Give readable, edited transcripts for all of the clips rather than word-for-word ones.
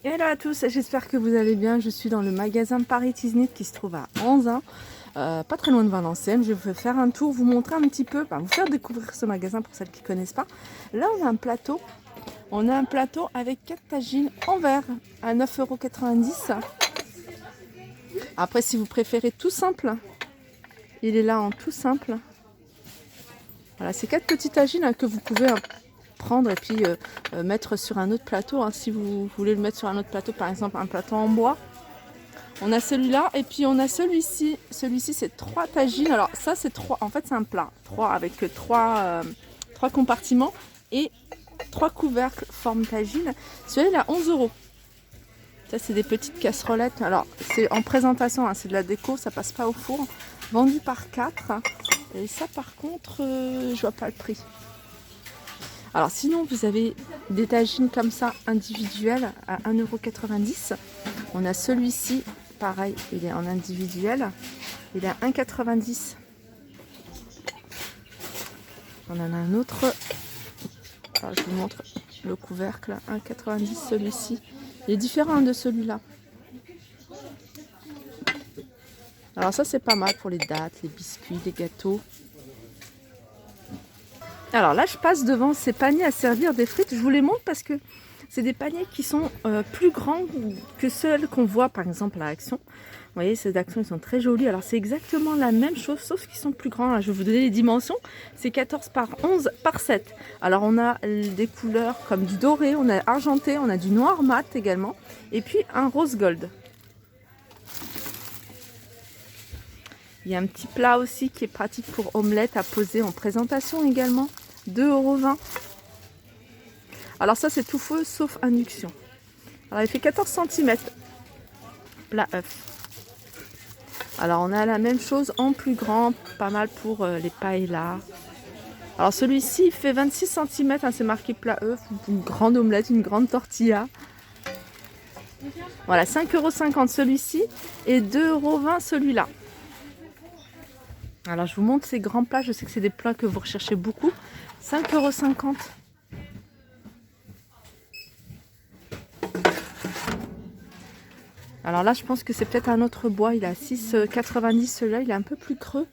Hello à tous, j'espère que vous allez bien. Je suis dans le magasin Paris Tiznit qui se trouve à Anzin, pas très loin de Valenciennes. Je vais faire un tour, vous montrer un petit peu, vous faire découvrir ce magasin pour celles qui ne connaissent pas. Là, on a un plateau. On a un plateau avec 4 tagines en verre à 9,90 €. Après, si vous préférez tout simple, il est là en tout simple. Voilà, c'est 4 petites tagines que vous pouvez prendre et puis mettre sur un autre plateau. Si vous voulez le mettre sur un autre plateau, par exemple un plateau en bois. On a celui-là et puis on a celui-ci. Celui-ci, c'est 3 tagines. Alors ça, c'est 3. En fait, c'est un plat. 3 avec 3 compartiments et 3 couvercles forme tagine. Celui-là, il a 11 €. Ça, c'est des petites casserolettes. Alors, c'est en présentation, c'est de la déco, ça passe pas au four. Vendu par 4. Et ça, par contre, je vois pas le prix. Alors, sinon, vous avez des tagines comme ça, individuelles, à 1,90 €. On a celui-ci, pareil, il est en individuel. Il est à 1,90 €. On en a un autre. Alors, je vous montre le couvercle, 1,90 € celui-ci. Il est différent de celui-là. Alors ça, c'est pas mal pour les dattes, les biscuits, les gâteaux. Alors là, je passe devant ces paniers à servir des frites. Je vous les montre parce que c'est des paniers qui sont plus grands que ceux qu'on voit par exemple à Action. Vous voyez, ces Action, ils sont très jolis. Alors c'est exactement la même chose, sauf qu'ils sont plus grands. Là, je vais vous donner les dimensions. C'est 14 par 11 par 7. Alors on a des couleurs comme du doré, on a argenté, on a du noir mat également. Et puis un rose gold. Il y a un petit plat aussi qui est pratique pour omelette à poser en présentation également. 2,20 €. Alors ça, c'est tout feu sauf induction. Alors il fait 14 cm. Plat œuf. Alors on a la même chose en plus grand, pas mal pour les paellas. Alors celui-ci il fait 26 cm, c'est marqué plat œuf, une grande omelette, une grande tortilla. Voilà, 5,50 € celui-ci et 2,20 € celui-là. Alors je vous montre ces grands plats, je sais que c'est des plats que vous recherchez beaucoup. 5,50 €. Alors là, je pense que c'est peut-être un autre bois. Il est à 6,90 €. Celui-là, il est un peu plus creux.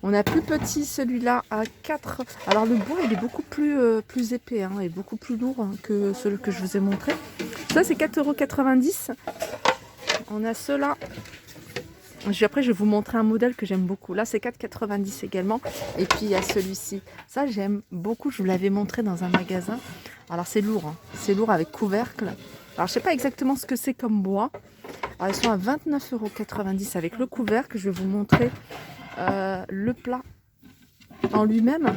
On a plus petit, celui-là à 4. Alors le bois, il est beaucoup plus épais et beaucoup plus lourd que celui que je vous ai montré. Ça, c'est 4,90 €. On a ceux-là. Après, je vais vous montrer un modèle que j'aime beaucoup. Là, c'est 4,90 € également. Et puis, il y a celui-ci. Ça, j'aime beaucoup. Je vous l'avais montré dans un magasin. Alors, c'est lourd. C'est lourd avec couvercle. Alors, je ne sais pas exactement ce que c'est comme bois. Alors, ils sont à 29,90 € avec le couvercle. Je vais vous montrer le plat en lui-même.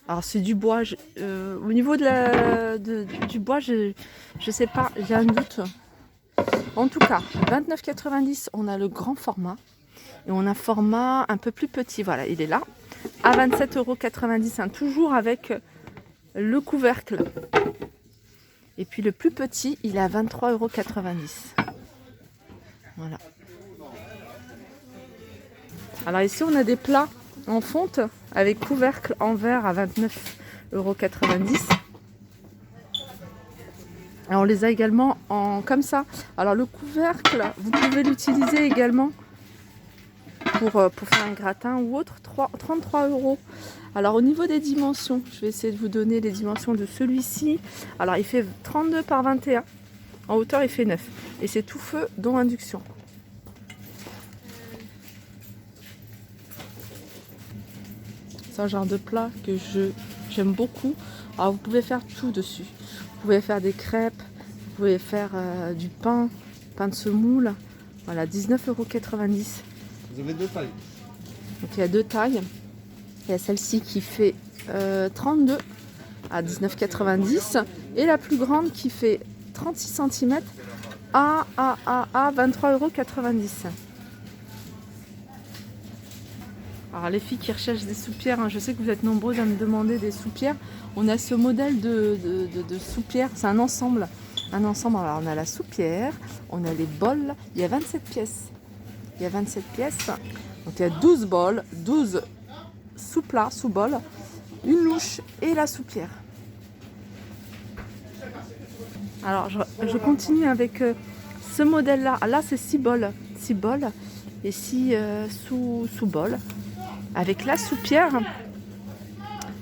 Alors c'est du bois. Au niveau du bois, je sais pas, j'ai un doute. En tout cas, 29,90 €, on a le grand format. Et on a un format un peu plus petit. Voilà, il est là. À 27,90 €, toujours avec le couvercle. Et puis le plus petit, il est à 23,90 €. Voilà. Alors ici, on a des plats en fonte avec couvercle en verre à 29,90 €. Alors on les a également comme ça. Alors le couvercle, vous pouvez l'utiliser également pour faire un gratin ou autre. 33 €. Alors au niveau des dimensions, je vais essayer de vous donner les dimensions de celui-ci. Alors il fait 32 par 21. En hauteur, il fait 9. Et c'est tout feu, dont induction. C'est un genre de plat que j'aime beaucoup. Alors vous pouvez faire tout dessus. Vous pouvez faire des crêpes, vous pouvez faire du pain de semoule. Voilà, 19,90 €. Vous avez deux tailles. Donc il y a deux tailles. Il y a celle-ci qui fait 32 à 19,90 € et la plus grande qui fait 36 cm à 23,90 €. Alors les filles qui recherchent des soupières, je sais que vous êtes nombreuses à me demander des soupières. On a ce modèle de soupière, c'est un ensemble. Alors on a la soupière, on a les bols, il y a 27 pièces. Il y a 27 pièces, donc il y a 12 bols, 12 sous-plats, sous-bols, une louche et la soupière. Alors je continue avec ce modèle là. Là c'est 6 bols. 6 bols et 6 sous-bols. Avec la soupière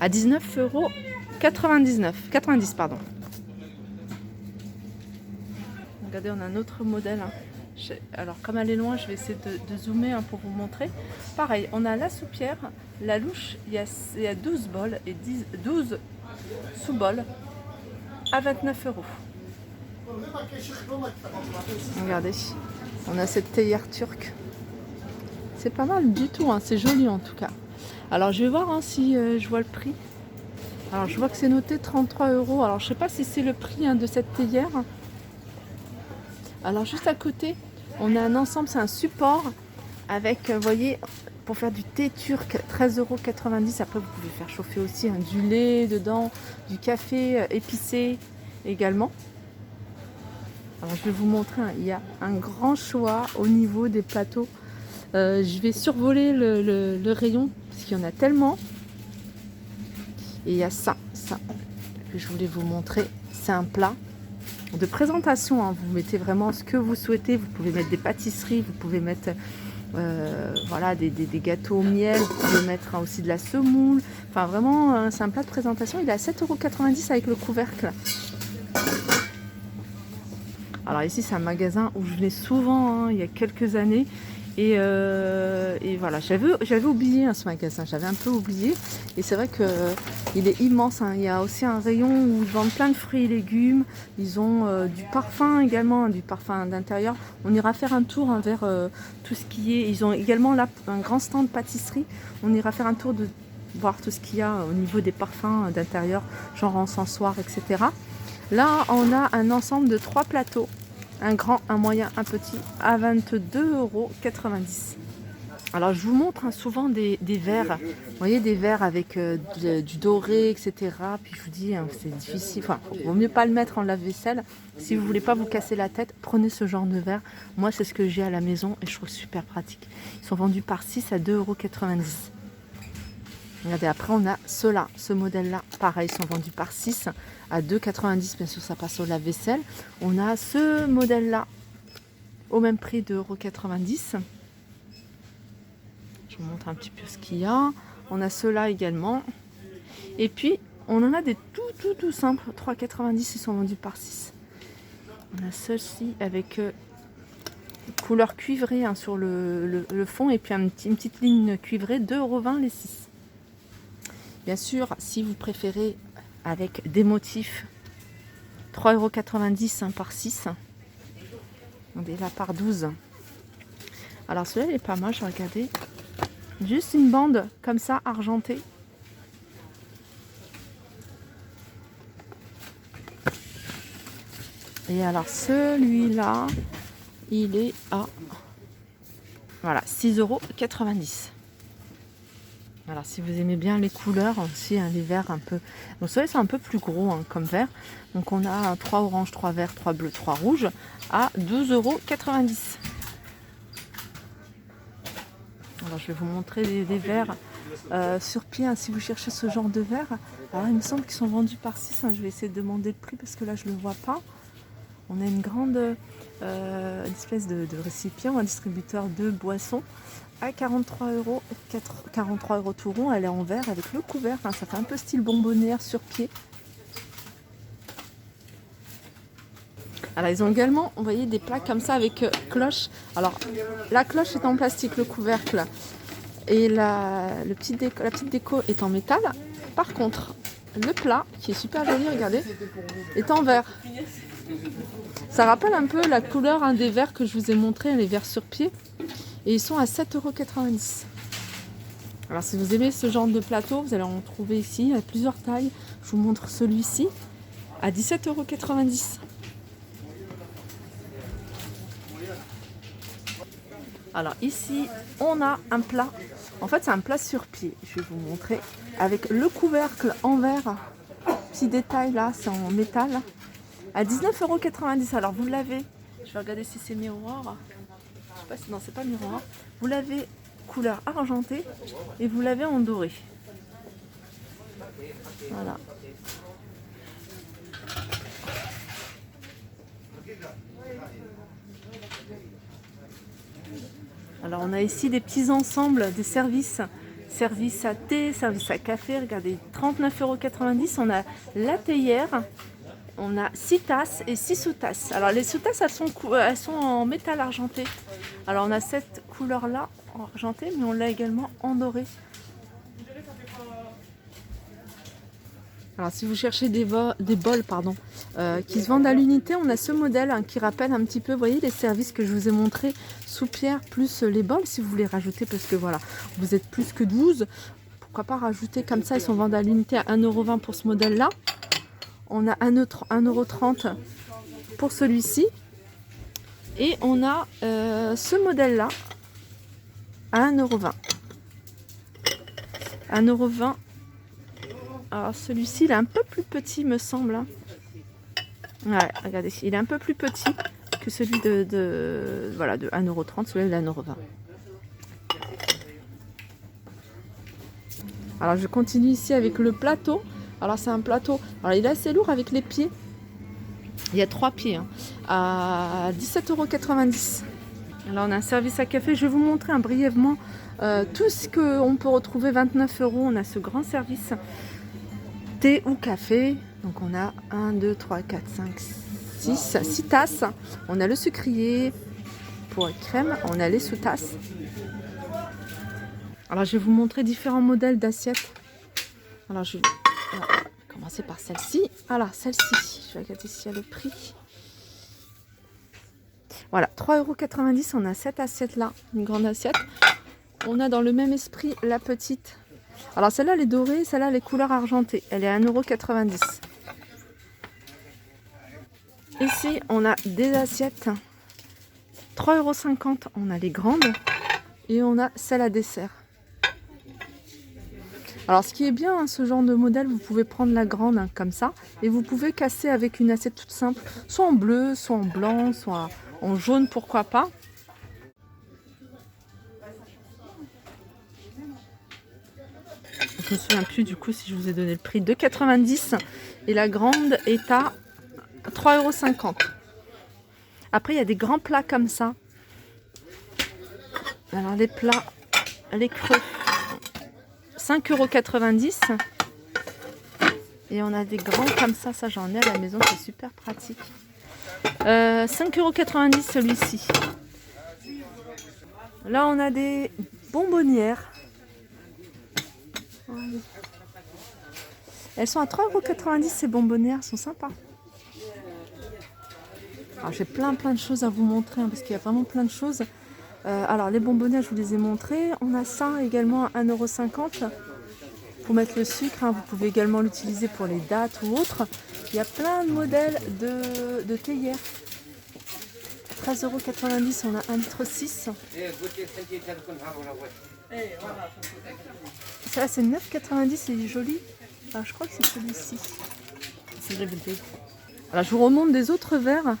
à 19,99 €. 90 pardon. Regardez, on a un autre modèle. Alors comme elle est loin, je vais essayer de zoomer pour vous montrer. Pareil, on a la soupière, la louche, il y a 12 bols et 12 sous-bols à 29 €. Regardez, on a cette théière turque. C'est pas mal du tout, hein, c'est joli en tout cas. Alors je vais voir si je vois le prix. Alors je vois que c'est noté 33 €. Alors je sais pas si c'est le prix de cette théière. Alors juste à côté, on a un ensemble, c'est un support avec, vous voyez, pour faire du thé turc, 13,90 €. Après, vous pouvez faire chauffer aussi du lait dedans, du café épicé également. Alors je vais vous montrer, il y a un grand choix au niveau des plateaux. Je vais survoler le rayon parce qu'il y en a tellement. Et il y a ça que je voulais vous montrer. C'est un plat de présentation, hein. Vous mettez vraiment ce que vous souhaitez. Vous pouvez mettre des pâtisseries, vous pouvez mettre voilà, des gâteaux au miel, vous pouvez mettre aussi de la semoule. Enfin vraiment, c'est un plat de présentation. Il est à 7,90 € avec le couvercle. Alors ici c'est un magasin où je venais souvent, il y a quelques années. Et voilà, j'avais oublié ce magasin, j'avais un peu oublié. Et c'est vrai qu'il est immense, hein. Il y a aussi un rayon où ils vendent plein de fruits et légumes. Ils ont du parfum également, du parfum d'intérieur. On ira faire un tour vers tout ce qui est... Ils ont également là un grand stand pâtisserie. On ira faire un tour de voir tout ce qu'il y a au niveau des parfums d'intérieur, genre encensoir, etc. Là, on a un ensemble de 3 plateaux. Un grand, un moyen, un petit, à 22,90 €. Alors je vous montre souvent des verres. Vous voyez, des verres avec du doré, etc. Puis je vous dis, c'est difficile. Enfin, il vaut mieux pas le mettre en lave-vaisselle. Si vous voulez pas vous casser la tête, prenez ce genre de verre. Moi, c'est ce que j'ai à la maison et je trouve super pratique. Ils sont vendus par 6 à 2,90 €. Regardez, après on a ceux-là, ce modèle-là, pareil, ils sont vendus par 6 à 2,90 €, bien sûr ça passe au lave-vaisselle. On a ce modèle-là, au même prix de 2,90 €. Je vous montre un petit peu ce qu'il y a. On a ceux-là également. Et puis, on en a des tout simples, 3,90 €, ils sont vendus par 6. On a ceux-ci avec couleur cuivrée sur le fond, et puis une petite ligne cuivrée, 2,20 € les 6. Bien sûr, si vous préférez avec des motifs, 3,90 € par 6. On est là par 12. Alors celui-là, il est pas mal, je vais regarder. Juste une bande comme ça, argentée. Et alors celui-là, il est à voilà, 6,90 €. Alors si vous aimez bien les couleurs aussi, les verts un peu. Donc celui-là c'est un peu plus gros comme vert. Donc on a 3 oranges, 3 verts, 3 bleus, 3 rouges à 12,90 €. Alors je vais vous montrer des verres sur pied, si vous cherchez ce genre de verre. Alors il me semble qu'ils sont vendus par 6. Je vais essayer de demander le prix parce que là je ne le vois pas. On a une grande espèce de récipient, un distributeur de boissons à 43 €. 43 € tout rond. Elle est en verre avec le couvercle. Ça fait un peu style bonbonnière sur pied. Alors ils ont également, vous voyez, des plats comme ça avec cloche. Alors la cloche est en plastique, le couvercle et la petite déco est en métal. Par contre, le plat, qui est super joli, regardez, est en verre. Ça rappelle un peu la couleur des verres que je vous ai montré, les verres sur pied. Et ils sont à 7,90 €. Alors si vous aimez ce genre de plateau, vous allez en trouver ici à plusieurs tailles. Je vous montre celui-ci à 17,90 €. Alors ici, on a un plat. En fait, c'est un plat sur pied. Je vais vous montrer avec le couvercle en verre. Petit détail là, c'est en métal. À 19,90 €. Alors vous l'avez. Je vais regarder si c'est miroir. Je sais pas si non, c'est pas miroir. Vous l'avez couleur argentée et vous l'avez en doré. Voilà. Alors on a ici des petits ensembles, des services. Service à thé, service à café, regardez, 39,90 €. On a la théière, on a 6 tasses et 6 sous-tasses. Alors les sous-tasses, elles sont en métal argenté. Alors on a cette couleur-là, argentée, mais on l'a également en doré. Alors si vous cherchez des bols qui se vendent à l'unité, on a ce modèle qui rappelle un petit peu, vous voyez les services que je vous ai montrés, soupières plus les bols si vous voulez rajouter, parce que voilà, vous êtes plus que 12, pourquoi pas rajouter comme ça, ils sont vendus à l'unité à 1,20 € pour ce modèle-là. On a 1,30 € pour celui-ci. Et on a ce modèle-là à 1,20 €. 1,20 €. Alors celui-ci, il est un peu plus petit, me semble. Ouais, regardez, il est un peu plus petit que celui de 1,30 €, celui de 1,20 €. Alors je continue ici avec le plateau. Alors c'est un plateau, alors il est assez lourd avec les pieds. Il y a 3 pieds, à 17,90 €. Alors on a un service à café, je vais vous montrer brièvement tout ce qu'on peut retrouver, 29 €. On a ce grand service thé ou café. Donc on a 1, 2, 3, 4, 5, 6 tasses. On a le sucrier pour crème, on a les sous-tasses. Alors je vais vous montrer différents modèles d'assiettes. Alors je vais commencer par celle-ci. Alors celle-ci, je vais regarder s'il y a le prix. Voilà, 3,90 €, on a cette assiette-là, une grande assiette. On a dans le même esprit la petite. Alors celle-là, elle est dorée, celle-là, elle est couleur argentée. Elle est à 1,90 €. Ici, on a des assiettes. 3,50 €, on a les grandes. Et on a celle à dessert. Alors ce qui est bien, ce genre de modèle, vous pouvez prendre la grande comme ça. Et vous pouvez casser avec une assiette toute simple. Soit en bleu, soit en blanc, soit en jaune, pourquoi pas. Je me souviens plus du coup si je vous ai donné le prix, 2,90 € et la grande est à 3,50 €. Après il y a des grands plats comme ça. Alors les plats, les creux, 5,90 € et on a des grands comme ça, ça j'en ai à la maison, c'est super pratique. 5,90 € celui-ci. Là on a des bonbonnières. Elles sont à 3,90 € ces bonbonnières, elles sont sympas. Alors j'ai plein de choses à vous montrer parce qu'il y a vraiment plein de choses. Alors les bonbonnières, je vous les ai montrées. On a ça également à 1,50 € pour mettre le sucre. Vous pouvez également l'utiliser pour les dattes ou autres. Il y a plein de modèles de théières. 13,90 €, on a 1,6 litre. Ça c'est 9,90 €, il est joli. Alors, je crois que c'est celui-ci. Alors je vous remonte des autres verres.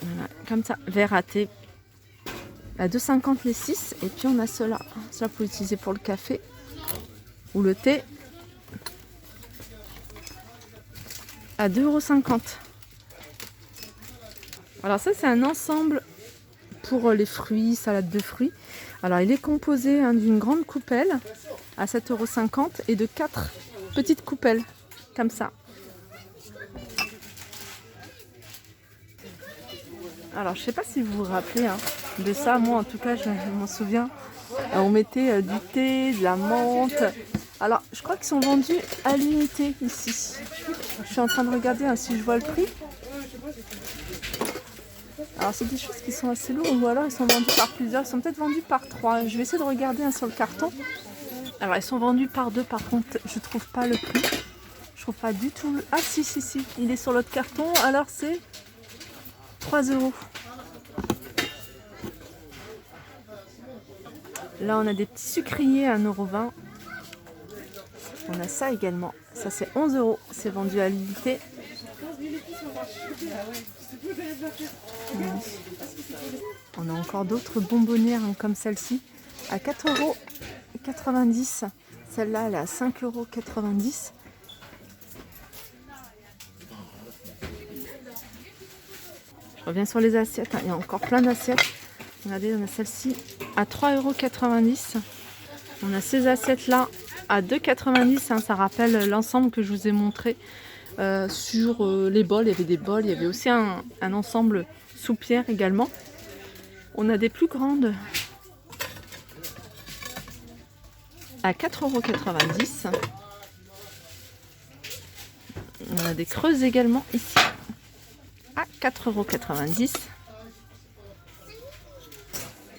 Voilà, comme ça, verre à thé. À 2,50 € les 6. Et puis on a ceux-là. Ceux-là pour utiliser pour le café ou le thé. À 2,50 €. Alors ça c'est un ensemble pour les fruits, salade de fruits. Alors il est composé d'une grande coupelle à 7,50 € et de 4 petites coupelles comme ça. Alors je sais pas si vous vous rappelez de ça, moi en tout cas je m'en souviens. On mettait du thé, de la menthe. Alors je crois qu'ils sont vendus à l'unité ici. Je suis en train de regarder si je vois le prix. Alors c'est des choses qui sont assez lourdes ou alors ils sont vendus par plusieurs, ils sont peut-être vendus par 3. Je vais essayer de regarder sur le carton. Alors ils sont vendus par 2, par contre je trouve pas le prix. Je trouve pas du tout le... Ah si, il est sur l'autre carton, alors c'est 3 €. Là on a des petits sucriers à 1,20 €. On a ça également, ça c'est 11 €, c'est vendu à l'unité. On a encore d'autres bonbonnières comme celle-ci à 4,90 €. Celle-là elle est à 5,90 €. Je reviens sur les assiettes, hein. Il y a encore plein d'assiettes. Regardez, on a celle-ci à 3,90 €. On a ces assiettes-là à 2,90 €. Hein. Ça rappelle l'ensemble que je vous ai montré sur les bols. Il y avait des bols, il y avait aussi un ensemble soupière également. On a des plus grandes à 4,90 €. On a des creuses également ici à 4,90 €.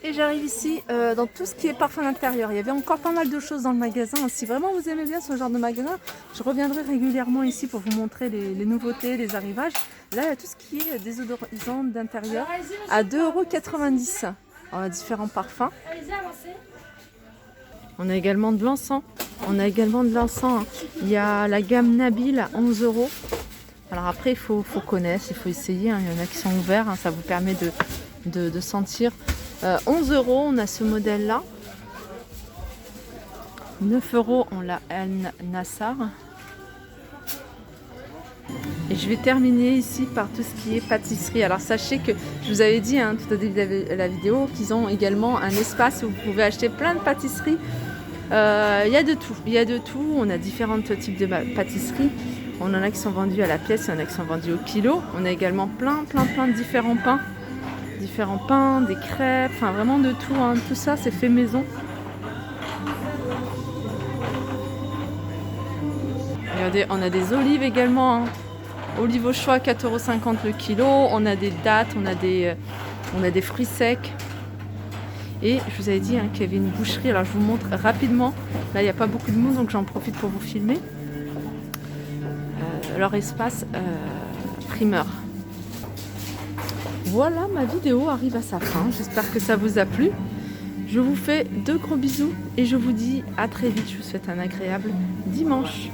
Et j'arrive ici dans tout ce qui est parfum d'intérieur. Il y avait encore pas mal de choses dans le magasin. Si vraiment vous aimez bien ce genre de magasin, je reviendrai régulièrement ici pour vous montrer les nouveautés, les arrivages. Là, il y a tout ce qui est désodorisant d'intérieur à 2,90 €. On a différents parfums. On a également de l'encens. Hein. Il y a la gamme Nabil à 11 €. Alors après, il faut connaître, il faut essayer. Hein. Il y en a qui sont ouverts. Hein. Ça vous permet de sentir. 11 €, on a ce modèle-là. 9 €, on l'a El Nassar. Et je vais terminer ici par tout ce qui est pâtisserie. Alors sachez que je vous avais dit tout au début de la vidéo qu'ils ont également un espace où vous pouvez acheter plein de pâtisseries. Il y a de tout. On a différents types de pâtisseries. On en a qui sont vendus à la pièce, il y en a qui sont vendus au kilo. On a également plein de différents pains. Des crêpes, enfin vraiment de tout. Hein. Tout ça, c'est fait maison. Regardez, on a des olives également. Hein. Olives au choix, 4,50 € le kilo. On a des dattes, on a des fruits secs. Et je vous avais dit qu'il y avait une boucherie. Alors je vous montre rapidement. Là, il n'y a pas beaucoup de monde, donc j'en profite pour vous filmer. Leur espace primeur. Voilà, ma vidéo arrive à sa fin. J'espère que ça vous a plu. Je vous fais de gros bisous et je vous dis à très vite. Je vous souhaite un agréable dimanche.